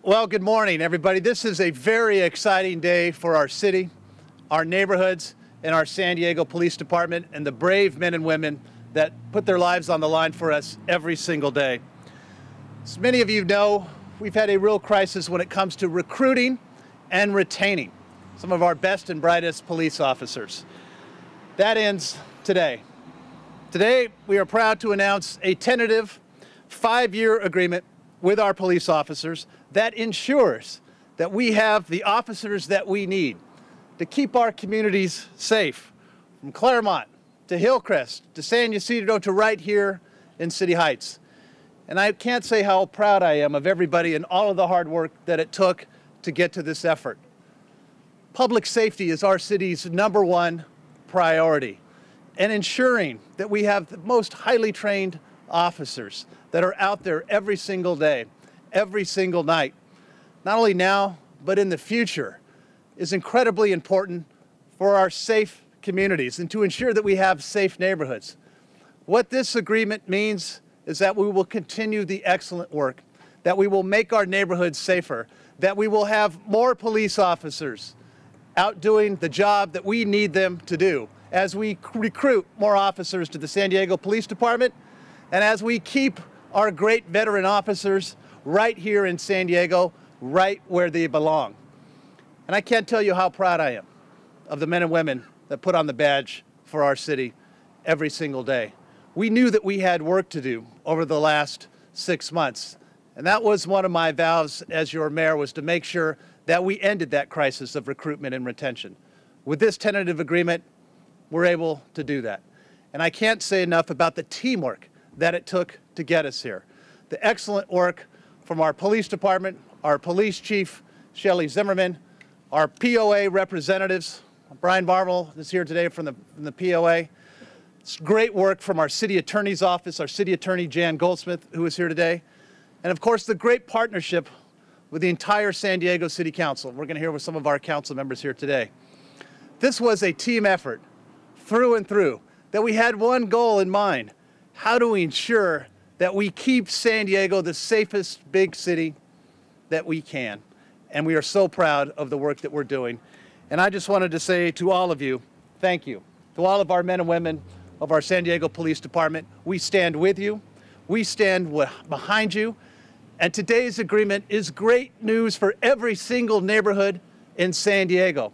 Well, good morning, everybody. This is a very exciting day for our city, our neighborhoods, and our San Diego Police Department, and the brave men and women that put their lives on the line for us every single day. As many of you know, we've had a real crisis when it comes to recruiting and retaining some of our best and brightest police officers. That ends today. Today, we are proud to announce a tentative 5-year agreement with our police officers that ensures that we have the officers that we need to keep our communities safe, from Claremont to Hillcrest to San Ysidro to right here in City Heights. And I can't say how proud I am of everybody and all of the hard work that it took to get to this effort. Public safety is our city's #1 priority, and ensuring that we have the most highly trained officers that are out there every single day, every single night, not only now, but in the future, is incredibly important for our safe communities and to ensure that we have safe neighborhoods. What this agreement means is that we will continue the excellent work, that we will make our neighborhoods safer, that we will have more police officers out doing the job that we need them to do as we recruit more officers to the San Diego Police Department, and as we keep our great veteran officers right here in San Diego, right where they belong. And I can't tell you how proud I am of the men and women that put on the badge for our city every single day. We knew that we had work to do over the last 6 months, and that was one of my vows as your mayor, was to make sure that we ended that crisis of recruitment and retention. With this tentative agreement, we're able to do that. And I can't say enough about the teamwork that it took to get us here. The excellent work from our police department, our police chief, Shelley Zimmerman, our POA representatives. Brian Marvel is here today from the POA. It's great work from our city attorney's office, our city attorney, Jan Goldsmith, who is here today. And of course, the great partnership with the entire San Diego City Council. We're going to hear with some of our council members here today. This was a team effort through and through, that we had one goal in mind: how do we ensure that we keep San Diego the safest big city that we can? And we are so proud of the work that we're doing. And I just wanted to say to all of you, thank you. To all of our men and women of our San Diego Police Department, we stand with you. We stand behind you. And today's agreement is great news for every single neighborhood in San Diego.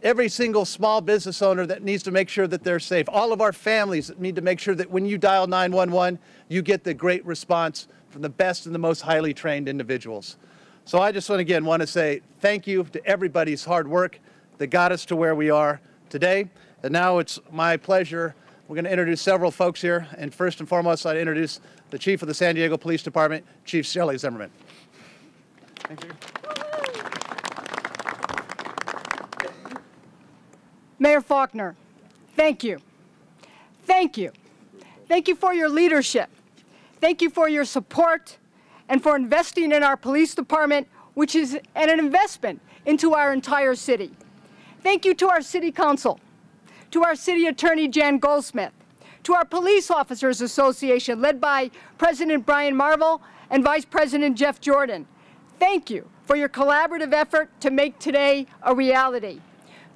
Every single small business owner that needs to make sure that they're safe. All of our families that need to make sure that when you dial 911, you get the great response from the best and the most highly trained individuals. So I just want to say thank you to everybody's hard work that got us to where we are today. And now it's my pleasure. We're going to introduce several folks here. And first and foremost, I'd introduce the Chief of the San Diego Police Department, Chief Shelley Zimmerman. Thank you. Mayor Faulconer, thank you. Thank you. Thank you for your leadership. Thank you for your support and for investing in our police department, which is an investment into our entire city. Thank you to our City Council, to our City Attorney Jan Goldsmith, to our Police Officers Association led by President Brian Marvel and Vice President Jeff Jordan. Thank you for your collaborative effort to make today a reality.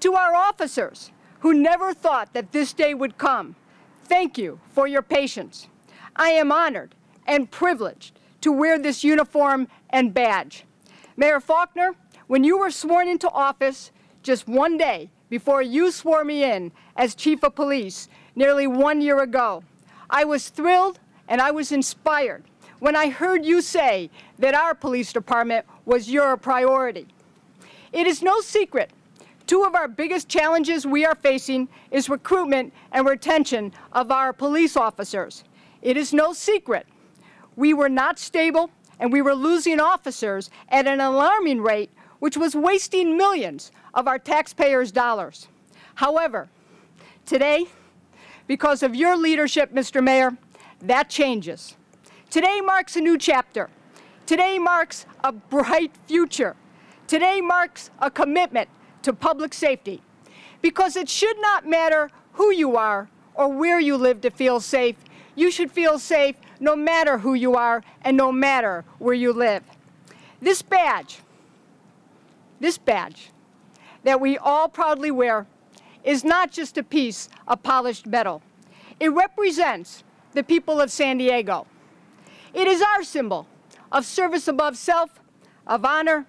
To our officers who never thought that this day would come, thank you for your patience. I am honored and privileged to wear this uniform and badge. Mayor Faulconer, when you were sworn into office just one day before you swore me in as Chief of Police nearly 1 year ago, I was thrilled and I was inspired when I heard you say that our police department was your priority. It is no secret, two of our biggest challenges we are facing is recruitment and retention of our police officers. It is no secret we were not stable and we were losing officers at an alarming rate, which was wasting millions of our taxpayers' dollars. However, today, because of your leadership, Mr. Mayor, that changes. Today marks a new chapter. Today marks a bright future. Today marks a commitment to public safety, because it should not matter who you are or where you live to feel safe. You should feel safe no matter who you are and no matter where you live. This badge that we all proudly wear is not just a piece of polished metal. It represents the people of San Diego. It is our symbol of service above self, of honor,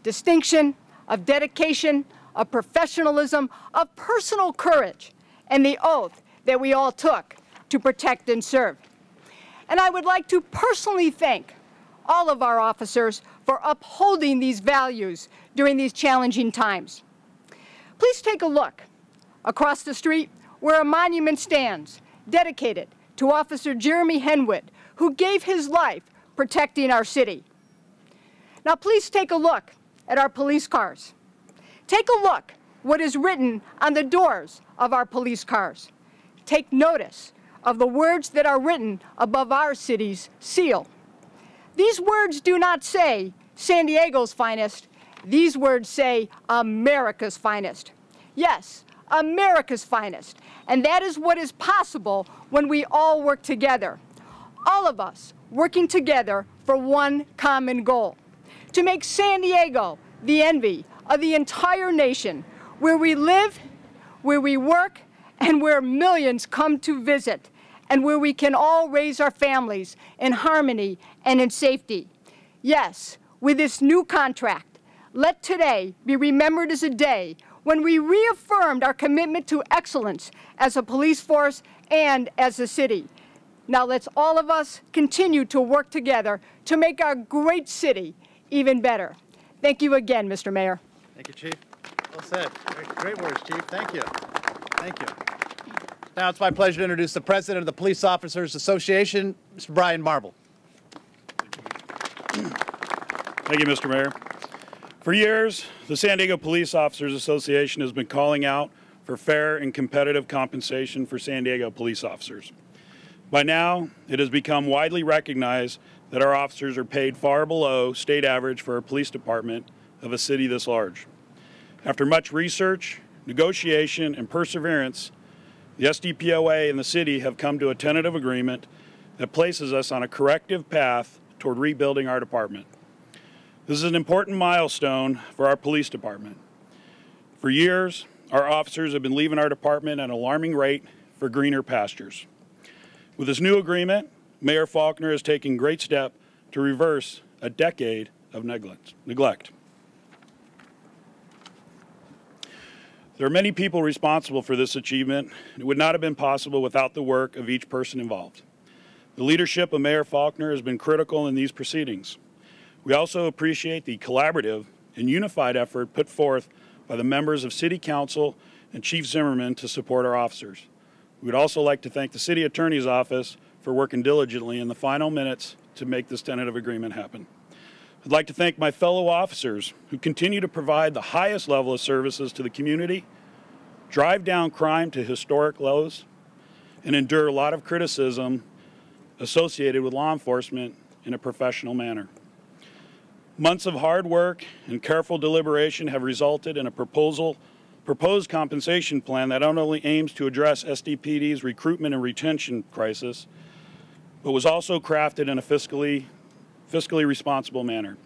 distinction, of dedication, of professionalism, of personal courage, and the oath that we all took to protect and serve. And I would like to personally thank all of our officers for upholding these values during these challenging times. Please take a look across the street where a monument stands dedicated to Officer Jeremy Henwood, who gave his life protecting our city. Now please take a look at our police cars. Take a look what is written on the doors of our police cars. Take notice of the words that are written above our city's seal. These words do not say San Diego's finest. These words say America's finest. Yes, America's finest. And that is what is possible when we all work together. All of us working together for one common goal: to make San Diego the envy of the entire nation, where we live, where we work, and where millions come to visit, and where we can all raise our families in harmony and in safety. Yes, with this new contract, let today be remembered as a day when we reaffirmed our commitment to excellence as a police force and as a city. Now let's all of us continue to work together to make our great city even better. Thank you again, Mr. Mayor. Thank you, Chief. Well said. Great words, Chief. Thank you. Thank you. Now it's my pleasure to introduce the President of the Police Officers Association, Mr. Brian Marble. Thank you, Mr. Mayor. For years, the San Diego Police Officers Association has been calling out for fair and competitive compensation for San Diego police officers. By now, it has become widely recognized that our officers are paid far below state average for a police department of a city this large. After much research, negotiation, and perseverance, the SDPOA and the city have come to a tentative agreement that places us on a corrective path toward rebuilding our department. This is an important milestone for our police department. For years, our officers have been leaving our department at an alarming rate for greener pastures. With this new agreement, Mayor Faulconer is taking great step to reverse a decade of neglect. There are many people responsible for this achievement, and it would not have been possible without the work of each person involved. The leadership of Mayor Faulconer has been critical in these proceedings. We also appreciate the collaborative and unified effort put forth by the members of City Council and Chief Zimmerman to support our officers. We would also like to thank the City Attorney's Office for working diligently in the final minutes to make this tentative agreement happen. I'd like to thank my fellow officers who continue to provide the highest level of services to the community, drive down crime to historic lows, and endure a lot of criticism associated with law enforcement in a professional manner. Months of hard work and careful deliberation have resulted in a proposed compensation plan that not only aims to address SDPD's recruitment and retention crisis, but was also crafted in a fiscally responsible manner.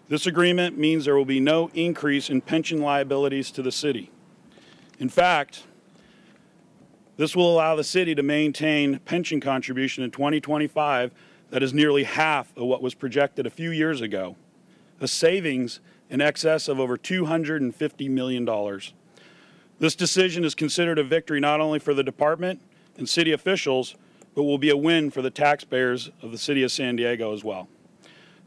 This agreement means there will be no increase in pension liabilities to the city. In fact, this will allow the city to maintain pension contribution in 2025 that is nearly half of what was projected a few years ago, a savings in excess of over $250 million. This decision is considered a victory not only for the department and city officials, but will be a win for the taxpayers of the city of San Diego as well.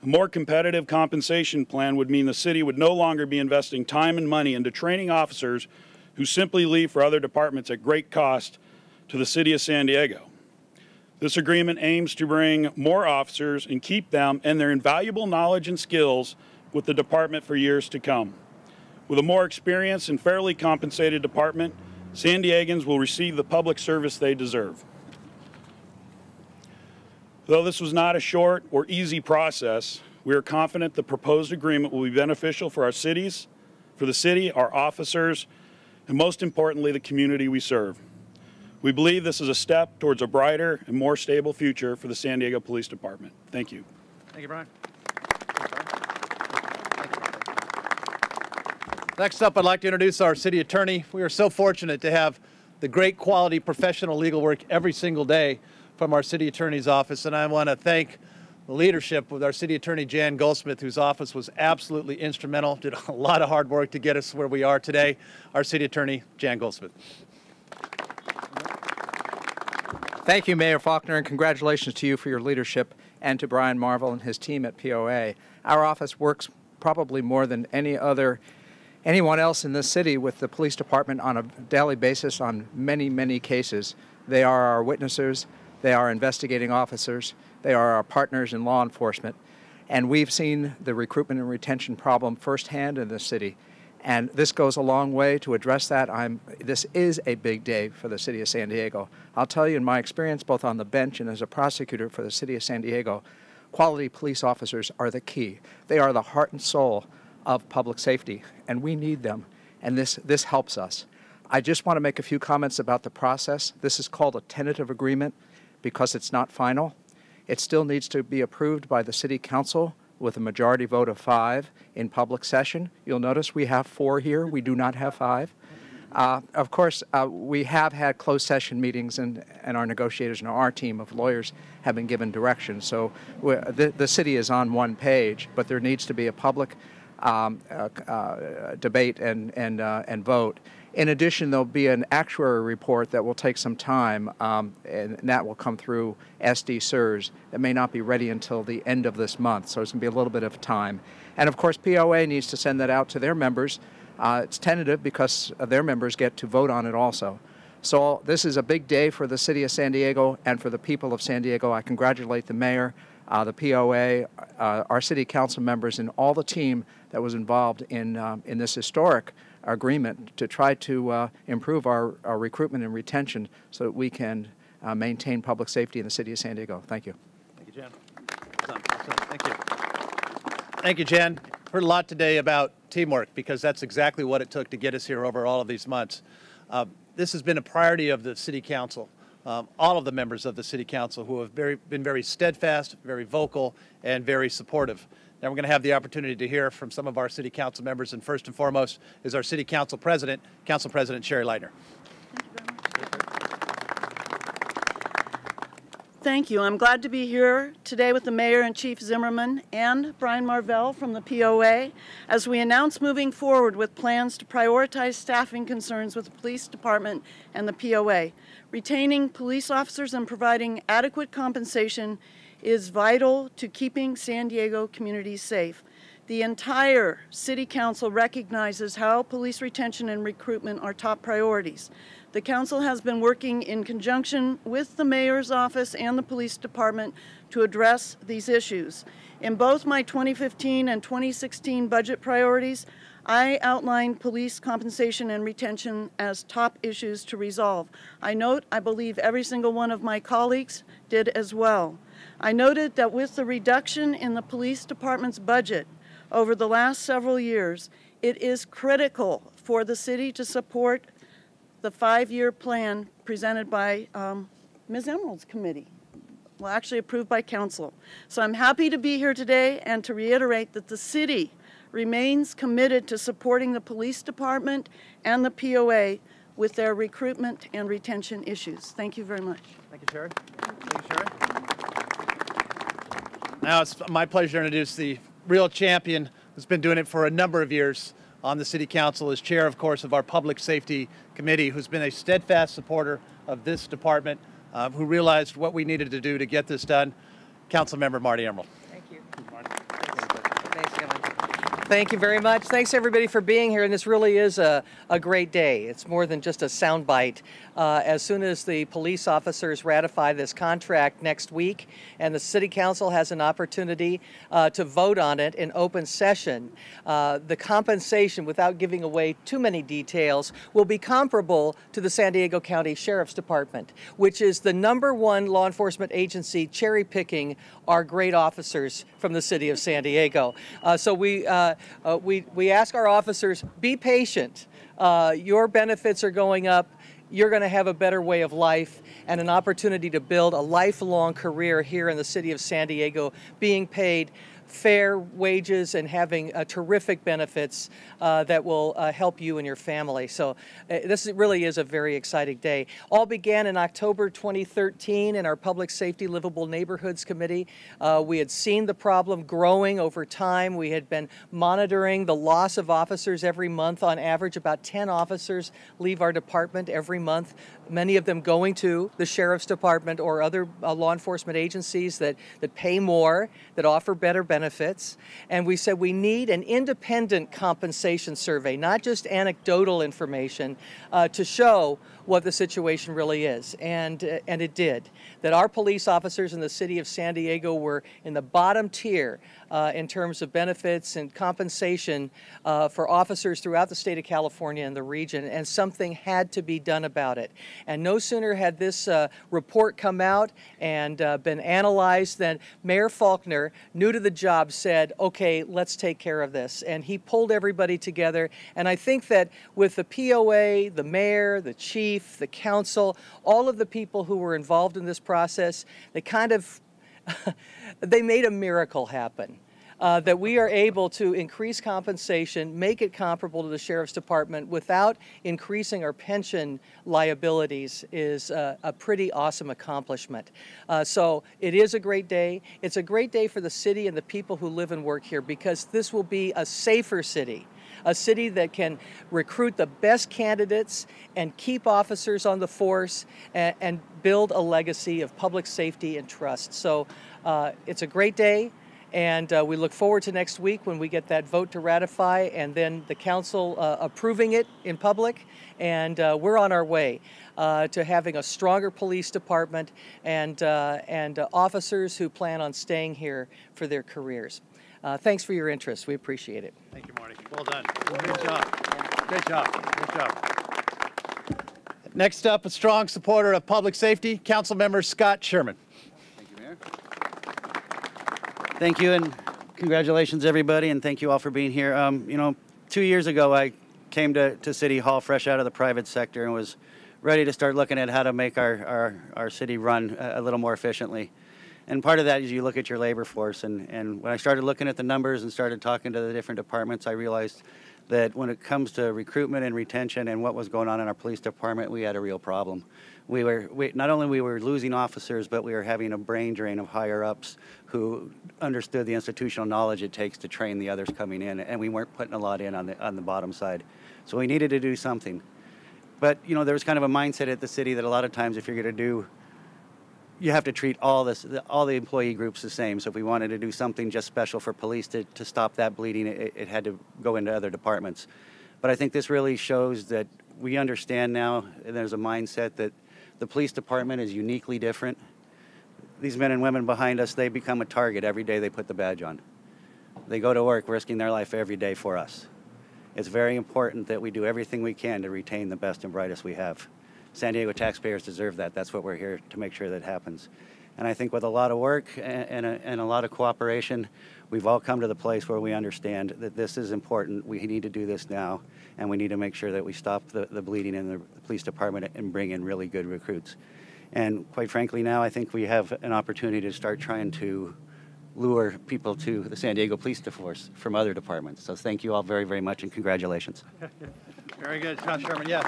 A more competitive compensation plan would mean the city would no longer be investing time and money into training officers who simply leave for other departments at great cost to the city of San Diego. This agreement aims to bring more officers and keep them and their invaluable knowledge and skills with the department for years to come. With a more experienced and fairly compensated department, San Diegans will receive the public service they deserve. Though this was not a short or easy process, we are confident the proposed agreement will be beneficial for our cities, for the city, our officers, and most importantly, the community we serve. We believe this is a step towards a brighter and more stable future for the San Diego Police Department. Thank you. Thank you, Brian. Next up, I'd like to introduce our city attorney. We are so fortunate to have the great quality professional legal work every single day from our city attorney's office, and I want to thank the leadership with our city attorney, Jan Goldsmith, whose office was absolutely instrumental, did a lot of hard work to get us where we are today. Our city attorney, Jan Goldsmith. Thank you, Mayor Faulconer, and congratulations to you for your leadership and to Brian Marvel and his team at POA. Our office works probably more than anyone else in this city with the police department on a daily basis on many, many cases. They are our witnesses, they are investigating officers, they are our partners in law enforcement, and we've seen the recruitment and retention problem firsthand in this city. And this goes a long way to address that. This is a big day for the city of San Diego. I'll tell you, in my experience, both on the bench and as a prosecutor for the city of San Diego, quality police officers are the key. They are the heart and soul of public safety, and we need them, and this helps us. I just want to make a few comments about the process. This is called a tentative agreement because it's not final. It still needs to be approved by the City Council with a majority vote of 5 in public session. You'll notice we have 4 here. We do not have 5. Of course, we have had closed session meetings, and our negotiators and our team of lawyers have been given direction. So the city is on one page, but there needs to be a public debate and vote. In addition, there'll be an actuary report that will take some time, and that will come through SDPOA. That may not be ready until the end of this month, so it's going to be a little bit of time. And of course, POA needs to send that out to their members. It's tentative because their members get to vote on it also. So this is a big day for the city of San Diego and for the people of San Diego. I congratulate the mayor, the POA, our city council members, and all the team that was involved in this historic agreement to try to improve our recruitment and retention so that we can maintain public safety in the city of San Diego. Thank you. Thank you, Jan. Thank you. Thank you, Jan. Heard a lot today about teamwork because that's exactly what it took to get us here over all of these months. This has been a priority of the City Council. All of the members of the City Council who have been very steadfast, very vocal, and very supportive. Now we're going to have the opportunity to hear from some of our City Council members, and first and foremost is our City Council President, Council President Sherry Leitner. Thank you. I'm glad to be here today with the Mayor and Chief Zimmerman and Brian Marvell from the POA as we announce moving forward with plans to prioritize staffing concerns with the Police Department and the POA. Retaining police officers and providing adequate compensation is vital to keeping San Diego communities safe. The entire City Council recognizes how police retention and recruitment are top priorities. The Council has been working in conjunction with the Mayor's office and the Police Department to address these issues. In both my 2015 and 2016 budget priorities, I outlined police compensation and retention as top issues to resolve. I believe every single one of my colleagues did as well. I noted that with the reduction in the Police Department's budget over the last several years, it is critical for the city to support the 5-year plan presented by Ms. Emerald's committee, well, actually approved by council. So I'm happy to be here today and to reiterate that the city remains committed to supporting the Police Department and the POA with their recruitment and retention issues. Thank you very much. Thank you, Sherry. Thank you, Sherry. Now it's my pleasure to introduce the real champion who's been doing it for a number of years on the City Council, as chair, of course, of our Public Safety Committee, who's been a steadfast supporter of this department, who realized what we needed to do to get this done. Councilmember Marty Emerald. Thank you. Thanks, Kevin. Thank you very much. Thanks, everybody, for being here. And this really is a great day. It's more than just a soundbite. As soon as the police officers ratify this contract next week and the City Council has an opportunity to vote on it in open session, the compensation, without giving away too many details, will be comparable to the San Diego County Sheriff's Department, which is the #1 law enforcement agency cherry picking our great officers from the city of San Diego. So we ask our officers, be patient. Your benefits are going up. You're going to have a better way of life and an opportunity to build a lifelong career here in the city of San Diego, being paid fair wages and having terrific benefits that will help you and your family. So this really is a very exciting day. All began in October 2013 in our Public Safety Livable Neighborhoods Committee. We had seen the problem growing over time. We had been monitoring the loss of officers every month. On average, about 10 officers leave our department every month, many of them going to the Sheriff's Department or other law enforcement agencies that pay more, that offer better benefits. And we said we need an independent compensation survey, not just anecdotal information, to show what the situation really is. And it did. That our police officers in the city of San Diego were in the bottom tier in terms of benefits and compensation for officers throughout the state of California and the region, and something had to be done about it. And no sooner had this report come out and been analyzed than Mayor Faulconer, new to the job, said, okay, let's take care of this. And he pulled everybody together. And I think that with the POA, the mayor, the chief, the council, all of the people who were involved in this process, they kind of, they made a miracle happen. That we are able to increase compensation, make it comparable to the Sheriff's Department without increasing our pension liabilities is a pretty awesome accomplishment. So it is a great day. It's a great day for the city and the people who live and work here, because this will be a safer city. A city that can recruit the best candidates and keep officers on the force and build a legacy of public safety and trust. So it's a great day. And we look forward to next week when we get that vote to ratify and then the council approving it in public. And we're on our way to having a stronger police department and officers who plan on staying here for their careers. Thanks for your interest. We appreciate it. Thank you, Marty. Well done. Good job. Good job. Good job. Next up, a strong supporter of public safety, Councilmember Scott Sherman. Thank you, Mayor. Thank you, and congratulations, everybody, and thank you all for being here. You know, 2 years ago, I came to City Hall fresh out of the private sector and was ready to start looking at how to make our city run a little more efficiently. And part of that is you look at your labor force, and when I started looking at the numbers and started talking to the different departments, I realized that when it comes to recruitment and retention and what was going on in our police department, we had a real problem. Not only we were losing officers, but we were having a brain drain of higher ups who understood the institutional knowledge it takes to train the others coming in, and we weren't putting a lot in on the bottom side. So we needed to do something. But you know, there was kind of a mindset at the city that a lot of times if you're going to do, you have to treat all the employee groups the same. So if we wanted to do something just special for police to stop that bleeding, it had to go into other departments. But I think this really shows that we understand now, and there's a mindset that the police department is uniquely different. These men and women behind us, they become a target every day they put the badge on. They go to work risking their life every day for us. It's very important that we do everything we can to retain the best and brightest we have. San Diego taxpayers deserve that. That's what we're here to make sure that happens. And I think with a lot of work and a lot of cooperation, we've all come to the place where we understand that this is important. We need to do this now, and we need to make sure that we stop the bleeding in the police department and bring in really good recruits. And quite frankly, now I think we have an opportunity to start trying to lure people to the San Diego Police Force from other departments. So thank you all very, very much, and congratulations. Very good, John Sherman, yes.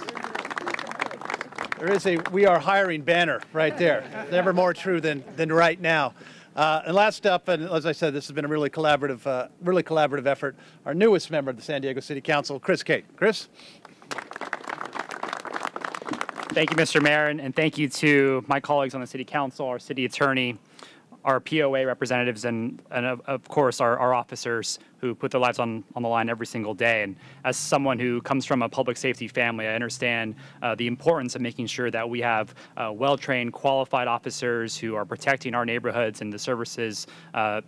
There is a "we are hiring" banner right there. Never more true than right now. And last up, and as I said, this has been a really collaborative effort. Our newest member of the San Diego City Council, Chris Cate. Chris? Thank you, Mr. Mayor, and thank you to my colleagues on the City Council, our City Attorney, our POA representatives, and of course our officers who put their lives on the line every single day. And as someone who comes from a public safety family, I understand the importance of making sure that we have well-trained, qualified officers who are protecting our neighborhoods and the services,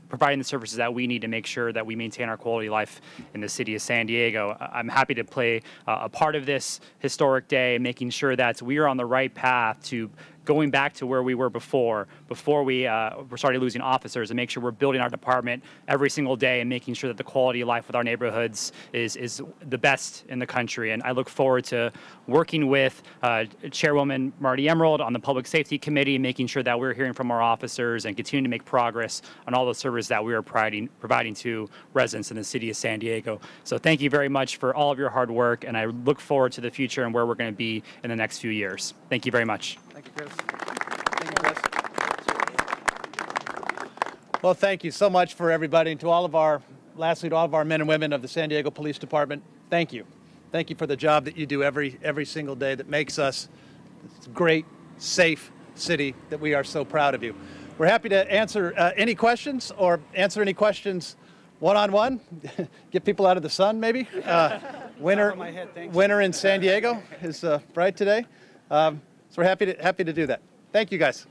providing the services that we need to make sure that we maintain our quality of life in the city of San Diego. I'm happy to play a part of this historic day, making sure that we are on the right path to going back to where we were before we started losing officers, and make sure we're building our department every single day and making sure that the quality of life with our neighborhoods is the best in the country. And I look forward to working with Chairwoman Marty Emerald on the Public Safety Committee, making sure that we're hearing from our officers and continuing to make progress on all the services that we are providing to residents in the city of San Diego. So thank you very much for all of your hard work, and I look forward to the future and where we're going to be in the next few years. Thank you very much. Thank you, Chris. Thank you, Chris. Well, thank you so much for everybody, and lastly, to all of our men and women of the San Diego Police Department, thank you. Thank you for the job that you do every single day that makes us this great, safe city that we are so proud of you. We're happy to answer any questions or answer any questions one-on-one. Get people out of the sun, maybe. Winter in San Diego is bright today. So we're happy to do that. Thank you, guys.